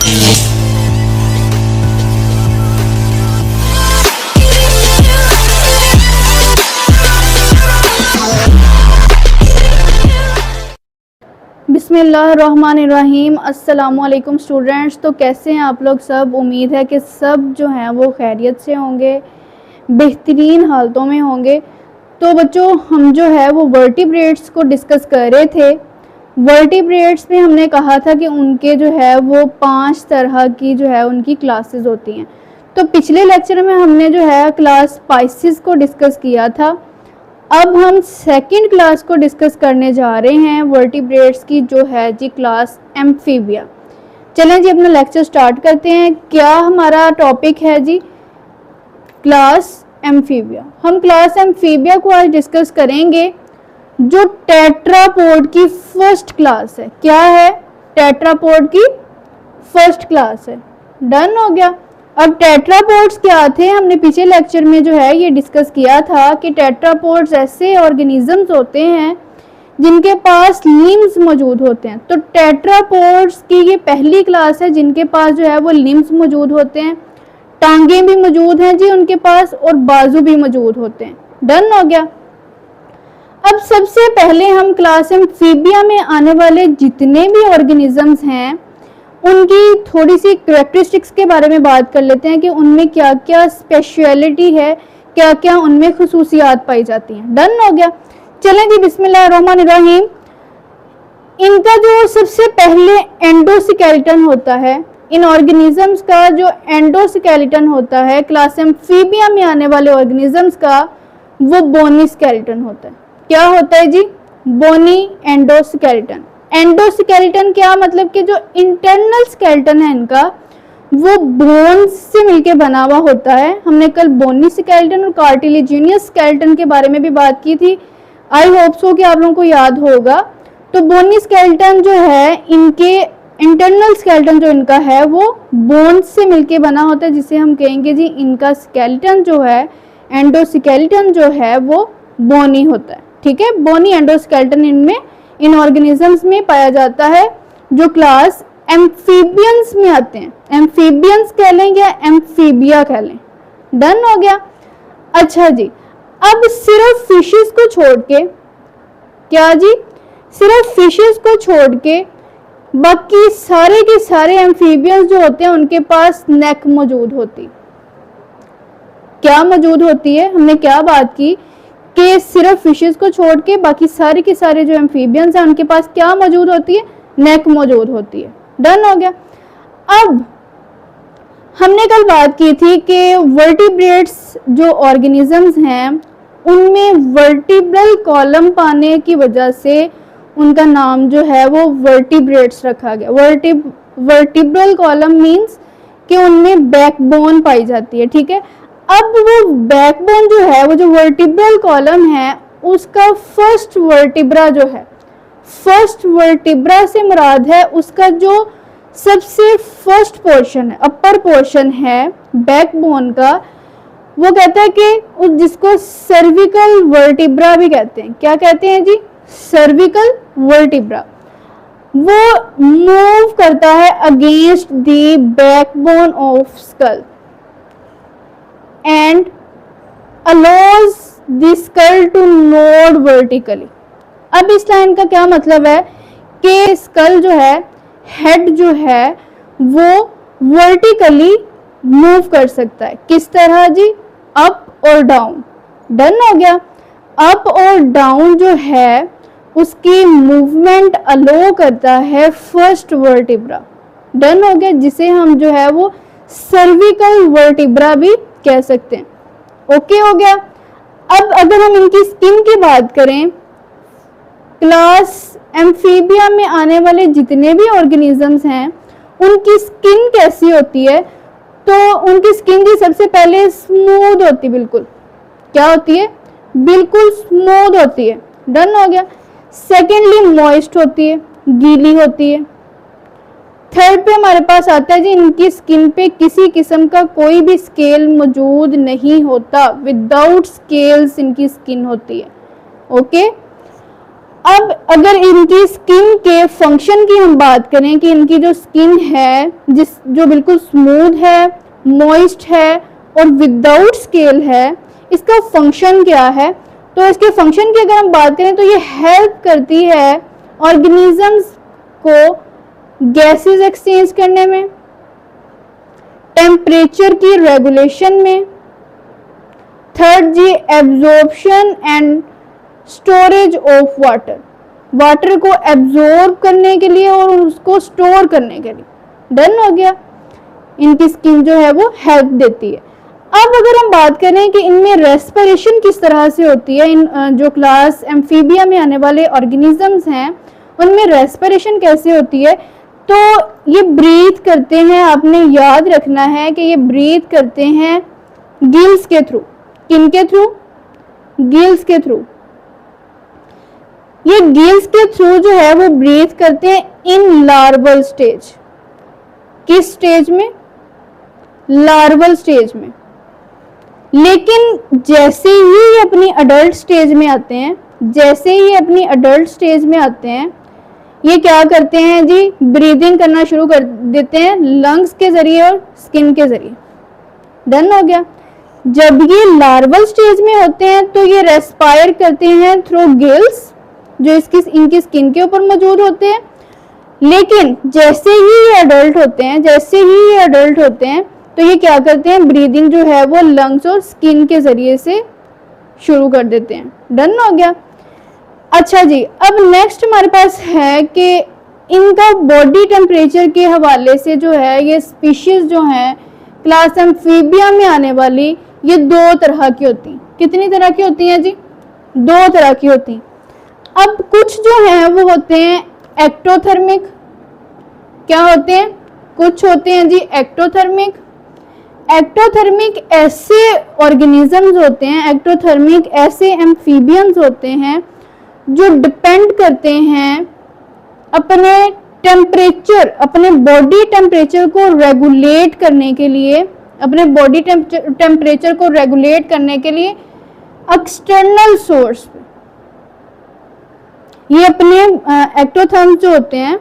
बिस्मिल्लाहिर्रहमानिर्रहीम। अस्सलामुअलैकुम स्टूडेंट्स। तो कैसे हैं आप लोग सब? उम्मीद है कि सब जो हैं वो खैरियत से होंगे, बेहतरीन हालतों में होंगे। तो बच्चों, हम जो है वो वर्टिब्रेट्स को डिस्कस कर रहे थे। वर्टिब्रेट्स में हमने कहा था कि उनके जो है वो 5 तरह की जो है उनकी क्लासेस होती हैं। तो पिछले लेक्चर में हमने जो है क्लास स्पाइसिस को डिस्कस किया था। अब हम सेकंड क्लास को डिस्कस करने जा रहे हैं वर्टिब्रेट्स की, जो है जी क्लास एम्फीबिया। चलें जी अपना लेक्चर स्टार्ट करते हैं। क्या हमारा टॉपिक है जी? Class amphibia. हम क्लास एम्फीबिया को आज डिस्कस करेंगे, जो टेट्रापोड की फर्स्ट क्लास है। क्या है? टेट्रापोड की फर्स्ट क्लास है। डन हो गया। अब टेट्रापोड्स क्या थे? हमने पिछले लेक्चर में जो है ये डिस्कस किया था कि टेट्रापोड्स ऐसे ऑर्गेनिजम्स होते हैं जिनके पास लिम्स मौजूद होते हैं। तो टेट्रापोड्स की ये पहली क्लास है जिनके पास जो है वो लिम्स मौजूद होते हैं, टांगें भी मौजूद हैं जी उनके पास, और बाजू भी मौजूद होते हैं। डन हो गया। अब सबसे पहले हम क्लास एम्फीबिया में आने वाले जितने भी ऑर्गेनिजम्स हैं उनकी थोड़ी सी कैरेक्टरिस्टिक्स के बारे में बात कर लेते हैं कि उनमें क्या क्या स्पेशलिटी है, क्या क्या उनमें खुसूसियात पाई जाती हैं। डन हो गया। चलें जी बिस्मिल्लाहिर्रहमानिर्रहीम। इनका जो सबसे पहले एंडोस्केलेटन होता है, इन ऑर्गेनिजम्स का जो एंडोस्केलेटन होता है क्लास एम्फीबिया में आने वाले ऑर्गेनिजम्स का, वो बोनी स्केलेटन होता है। क्या होता है जी? Bony endoskeleton. एंडोस्केलेटन क्या मतलब कि जो इंटरनल स्केलेटन है इनका, वो बोन्स से मिलके बना हुआ होता है। हमने कल बोनी स्केलेटन और कार्टिलेजिनियस स्केलेटन के बारे में भी बात की थी। आई होप सो कि आप लोगों को याद होगा। तो बोनी स्केलेटन जो है, इनके इंटरनल स्केलेटन जो इनका है वो बोन्स से मिलके बना होता है, जिसे हम कहेंगे जी इनका स्केलेटन जो है, एंडोस्केलेटन जो है वो बोनी होता है। ठीक है, बोनी एंडोस्केलेटन इनमें इन ऑर्गेनिजम्स में पाया जाता है जो क्लास एम्फीबियंस में आते हैं। एम्फीबियंस कह लें या एम्फीबिया कह लें। डन हो गया। अच्छा जी, अब सिर्फ फिशेस को छोड़ के, क्या जी? सिर्फ फिशेस को छोड़ के बाकी सारे के सारे एम्फीबियंस जो होते हैं उनके पास नेक मौजूद होती। क्या मौजूद होती है? हमने क्या बात की कि सिर्फ फिशेस को छोड़ के बाकी सारे के सारे जो एम्फीबियंस हैं उनके पास क्या मौजूद होती है? नेक मौजूद होती है। डन हो गया। अब हमने कल बात की थी कि वर्टिब्रेट्स जो ऑर्गेनिजम्स हैं उनमें वर्टिब्रल कॉलम पाने की वजह से उनका नाम जो है वो वर्टिब्रेट्स रखा गया। वर्टिब्रल कॉलम मीन्स कि उनमें बैकबोन पाई जाती है। ठीक है, अब वो बैकबोन जो है, वो जो वर्टिब्रल कॉलम है, उसका फर्स्ट वर्टिब्रा जो है, फर्स्ट वर्टिब्रा से मुराद है उसका जो सबसे फर्स्ट पोर्शन है, अपर पोर्शन है बैकबोन का, वो कहता है कि जिसको सर्विकल वर्टिब्रा भी कहते हैं। क्या कहते हैं जी? Cervical vertebra. वो मूव करता है against the backbone of skull and allows the skull to nod vertically। अब इस लाइन का क्या मतलब है कि स्कल जो है, हेड जो है, वो वर्टिकली मूव कर सकता है। किस तरह जी? अप और डाउन। डन हो गया। अप और डाउन जो है उसकी मूवमेंट अलो करता है फर्स्ट वर्टिब्रा। डन हो गया, जिसे हम जो है वो सर्विकल वर्टिब्रा भी कह सकते हैं। ओके हो गया। अब अगर हम इनकी स्किन की बात करें, क्लास एम्फीबिया में आने वाले जितने भी ऑर्गेनिजम्स हैं उनकी स्किन कैसी होती है? तो उनकी स्किन की सबसे पहले स्मूथ होती, बिल्कुल क्या होती है? बिल्कुल स्मूथ होती है। डन हो गया। सेकेंडली मॉइस्ट होती है, गीली होती है। थर्ड पे हमारे पास आता है जी, इनकी स्किन पे किसी किस्म का कोई भी स्केल मौजूद नहीं होता, विदाउट स्केल्स इनकी स्किन होती है। ओके। अब अगर इनकी स्किन के फंक्शन की हम बात करें कि इनकी जो स्किन है जो बिल्कुल स्मूथ है, मॉइस्ट है और विदाउट स्केल है, इसका फंक्शन क्या है? तो इसके फंक्शन की अगर हम बात करें तो ये हेल्प करती है ऑर्गेनिजम्स को गैसेस एक्सचेंज करने में, टेम्परेचर की रेगुलेशन में, थर्ड जी absorption and storage of water, water को एब्जॉर्ब करने के लिए और उसको स्टोर करने के लिए। डन हो गया, इनकी स्किन जो है वो हेल्प देती है। अब अगर हम बात करें कि इनमें रेस्पिरेशन किस तरह से होती है, इन जो क्लास एम्फीबिया में आने वाले ऑर्गेनिजम्स हैं उनमें रेस्पिरेशन कैसे होती है, तो ये ब्रीथ करते हैं, आपने याद रखना है कि ये ब्रीथ करते हैं गिल्स के थ्रू। किन के थ्रू? गिल्स के थ्रू। ये गिल्स के थ्रू जो है वो ब्रीथ करते हैं इन लार्वल स्टेज। किस स्टेज में? लार्वल स्टेज में। लेकिन जैसे ही ये अपनी अडल्ट स्टेज में आते हैं, जैसे ही अपनी अडल्ट स्टेज में आते हैं, ये क्या करते हैं जी? ब्रीदिंग करना शुरू कर देते हैं लंग्स के जरिए और स्किन के जरिए। डन हो गया। जब ये लार्वल स्टेज में होते हैं तो ये रेस्पायर करते हैं थ्रू गिल्स जो इनकी स्किन के ऊपर मौजूद होते हैं। लेकिन जैसे ही ये अडल्ट होते हैं, जैसे ही ये अडल्ट होते हैं तो ये क्या करते हैं? ब्रीदिंग जो है वो लंग्स और स्किन के जरिए से शुरू कर देते हैं। डन हो गया। अच्छा जी, अब नेक्स्ट हमारे पास है कि इनका बॉडी टेम्परेचर के हवाले से जो है ये स्पीशीज जो हैं क्लास एम्फीबिया में आने वाली, ये दो तरह की होती हैं। कितनी तरह की होती हैं जी? दो तरह की होती हैं। अब कुछ जो हैं वो होते हैं एक्टोथर्मिक। क्या होते हैं? कुछ होते हैं जी एक्टोथर्मिक। एक्टोथर्मिक ऐसे ऑर्गेनिजम्स होते हैं, एक्टोथर्मिक ऐसे एम्फीबियंस होते हैं जो डिपेंड करते हैं अपने टेम्परेचर, अपने बॉडी टेम्परेचर को रेगुलेट करने के लिए, अपने बॉडी टेम्परेचर को रेगुलेट करने के लिए एक्सटर्नल सोर्स। ये अपने एक्टोथर्म्स जो होते हैं,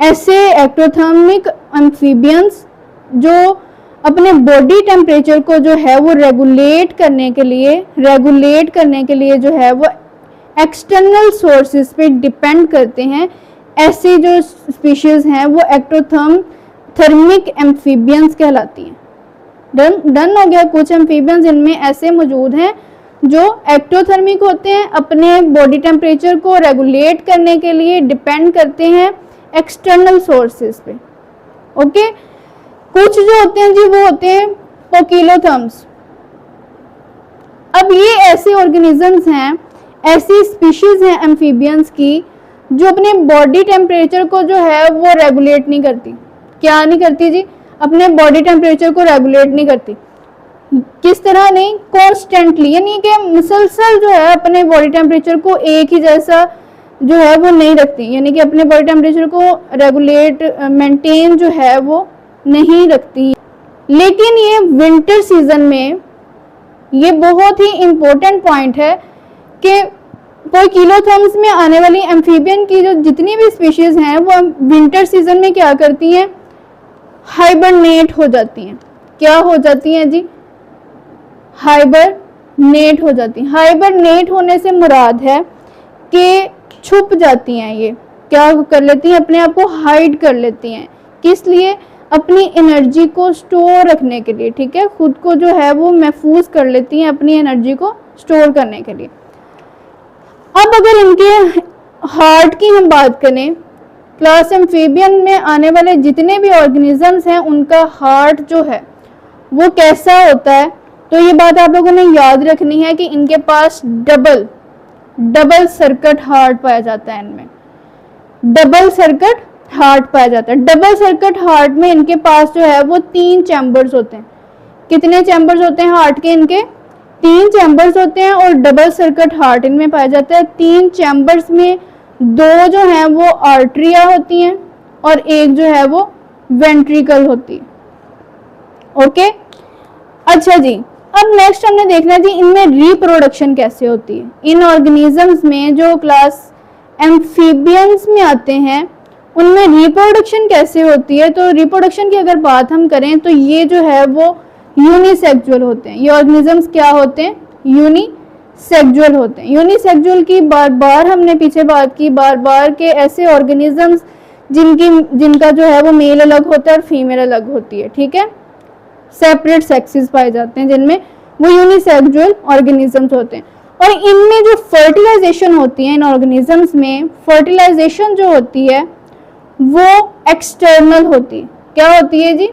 ऐसे एक्टोथर्मिक एम्फीबियंस जो अपने बॉडी टेम्परेचर को जो है वो रेगुलेट करने के लिए जो है वो एक्सटर्नल सोर्सेज पे डिपेंड करते हैं। ऐसी जो स्पीशीज हैं वो एक्टोथर्मिक एम्फीबियंस कहलाती हैं। डन हो गया। कुछ एम्फीबियंस इनमें ऐसे मौजूद हैं जो एक्टोथर्मिक होते हैं, अपने बॉडी टेम्परेचर को रेगुलेट करने के लिए डिपेंड करते हैं एक्सटर्नल सोर्सेज पे। ओके। कुछ जो होते हैं जी वो होते हैं पोकिलोथर्म्स। अब ये ऐसे ऑर्गेनिजम्स हैं, ऐसी स्पीशीज हैं एम्फीबियंस की जो अपने बॉडी टेम्परेचर को जो है वो रेगुलेट नहीं करती। क्या नहीं करती जी? अपने बॉडी टेम्परेचर को रेगुलेट नहीं करती। किस तरह नहीं? कॉन्स्टेंटली, यानी कि मुसलसल जो है अपने बॉडी टेम्परेचर को एक ही जैसा जो है वो नहीं रखती, यानी कि अपने बॉडी टेम्परेचर को रेगुलेट मेंटेन जो है वो नहीं रखती। लेकिन ये विंटर सीजन में ये बहुत ही इम्पोर्टेंट पॉइंट है कि पोकिलोथर्म्स में आने वाली एम्फीबियन की जो जितनी भी स्पीशीज हैं वो विंटर सीजन में क्या करती हैं? हाइबरनेट हो जाती हैं। क्या हो जाती हैं जी? हाइबरनेट हो जाती हैं। हाइबरनेट होने से मुराद है कि छुप जाती हैं। ये क्या कर लेती हैं? अपने आप को हाइड कर लेती हैं। किस लिए? अपनी एनर्जी को स्टोर रखने के लिए। ठीक है, खुद को जो है वो महफूज कर लेती हैं अपनी एनर्जी को स्टोर करने के लिए। अब अगर इनके हार्ट की हम बात करें, क्लास एम्फीबियन में आने वाले जितने भी ऑर्गेनिजम्स हैं उनका हार्ट जो है वो कैसा होता है, तो ये बात आप लोगों ने याद रखनी है कि इनके पास डबल सर्किट हार्ट पाया जाता है। इनमें डबल सर्किट हार्ट पाया जाता है। डबल सर्किट हार्ट में इनके पास जो है वो 3 चैम्बर्स होते हैं। कितने चैम्बर्स होते हैं हार्ट के? इनके 3 चैम्बर्स होते हैं और डबल सर्किट हार्ट इनमें पाया जाता है। 3 चैम्बर्स में 2 जो हैं वो आर्टरिया होती हैं और एक जो है वो वेंट्रिकल होती है। ओके। अच्छा जी, अब नेक्स्ट हमने देखना है जी इनमें रिप्रोडक्शन कैसे होती है। इन ऑर्गेनिजम्स में जो क्लास एम्फीबियंस में आते हैं उनमें रिप्रोडक्शन कैसे होती है। तो रिप्रोडक्शन की अगर बात हम करें तो ये जो है वो यूनिसेक्सुअल होते हैं। ये ऑर्गेनिजम्स क्या होते हैं, यूनिसेक्सुअल होते हैं। यूनिसेक्सुअल की बार बार हमने पीछे बात की, बार बार के ऐसे ऑर्गेनिजम्स जिनका जो है वो मेल अलग होता है और फीमेल अलग होती है, ठीक है, सेपरेट सेक्सेस पाए जाते हैं जिनमें, वो यूनिसेक्सुअल ऑर्गेनिजम्स होते हैं। और इनमें जो फर्टिलाइजेशन होती है, इन ऑर्गेनिजम्स में फर्टिलाइजेशन जो होती है वो एक्सटर्नल होती है। क्या होती है जी,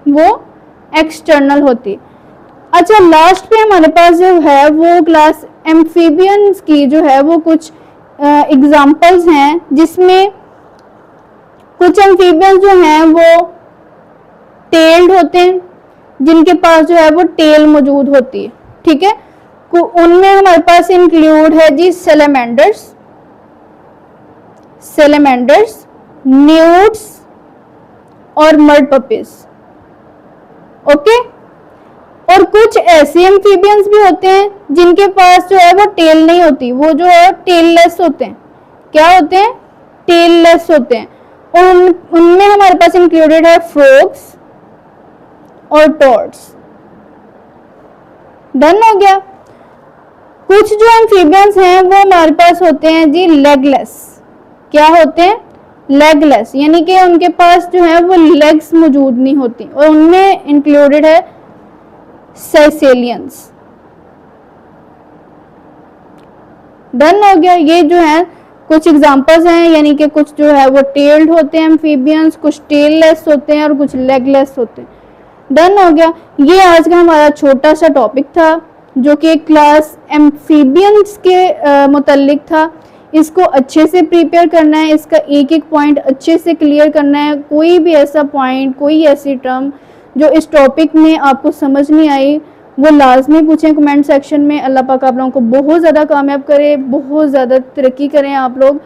वो एक्सटर्नल होती है। अच्छा, लास्ट पे हमारे पास जो है वो क्लास एम्फीबियंस की जो है वो कुछ एग्जाम्पल्स हैं, जिसमें कुछ एम्फीबियंस जो हैं वो टेल्ड होते हैं, जिनके पास जो है वो टेल मौजूद होती है, ठीक है। उनमें हमारे पास इंक्लूड है जी सैलमेंडर्स, न्यूट्स और मड पपीज, ओके। और कुछ ऐसे एम्फीबियंस भी होते हैं जिनके पास जो है वो टेल नहीं होती, वो जो है टेललेस होते हैं। क्या होते हैं, टेललेस होते हैं। और उनमें हमारे पास इंक्लूडेड है फ्रॉग्स और टॉड्स। डन हो गया। कुछ जो एम्फीबियंस हैं वो हमारे पास होते हैं जी लेगलेस। क्या होते हैं, लेगलेस, यानी कि उनके पास जो है वो लेग्स मौजूद नहीं होती, और उनमें इंक्लूडेड है सैसेलियंस। डन हो गया। ये जो है कुछ एग्जांपल्स हैं, यानी कि कुछ जो है वो टेल्ड होते हैं एम्फीबियंस, कुछ टेललेस होते हैं और कुछ लेगलेस होते हैं। डन हो गया। ये आज का हमारा छोटा सा टॉपिक था जो कि क्लास एम्फीबियंस के मुतल्लिक था। इसको अच्छे से प्रिपेयर करना है, इसका एक एक पॉइंट अच्छे से क्लियर करना है। कोई भी ऐसा पॉइंट, कोई ऐसी टर्म जो इस टॉपिक में आपको समझ नहीं आई, वो लाजमी पूछें कमेंट सेक्शन में। अल्लाह पाक आप लोगों को बहुत ज़्यादा कामयाब करे, बहुत ज़्यादा तरक्की करें आप लोग।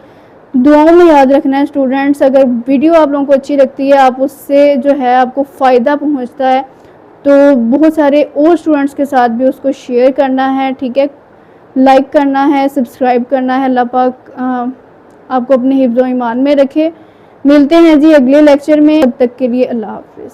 दुआओं में याद रखना है स्टूडेंट्स। अगर वीडियो आप लोगों को अच्छी लगती है, आप उससे जो है आपको फ़ायदा पहुंचता है, तो बहुत सारे और स्टूडेंट्स के साथ भी उसको शेयर करना है, ठीक है, लाइक करना है, सब्सक्राइब करना है। अल्लाह पाक आपको अपने हिफ्ज़ व ईमान में रखे। मिलते हैं जी अगले लेक्चर में, तब तक के लिए अल्लाह हाफिज़।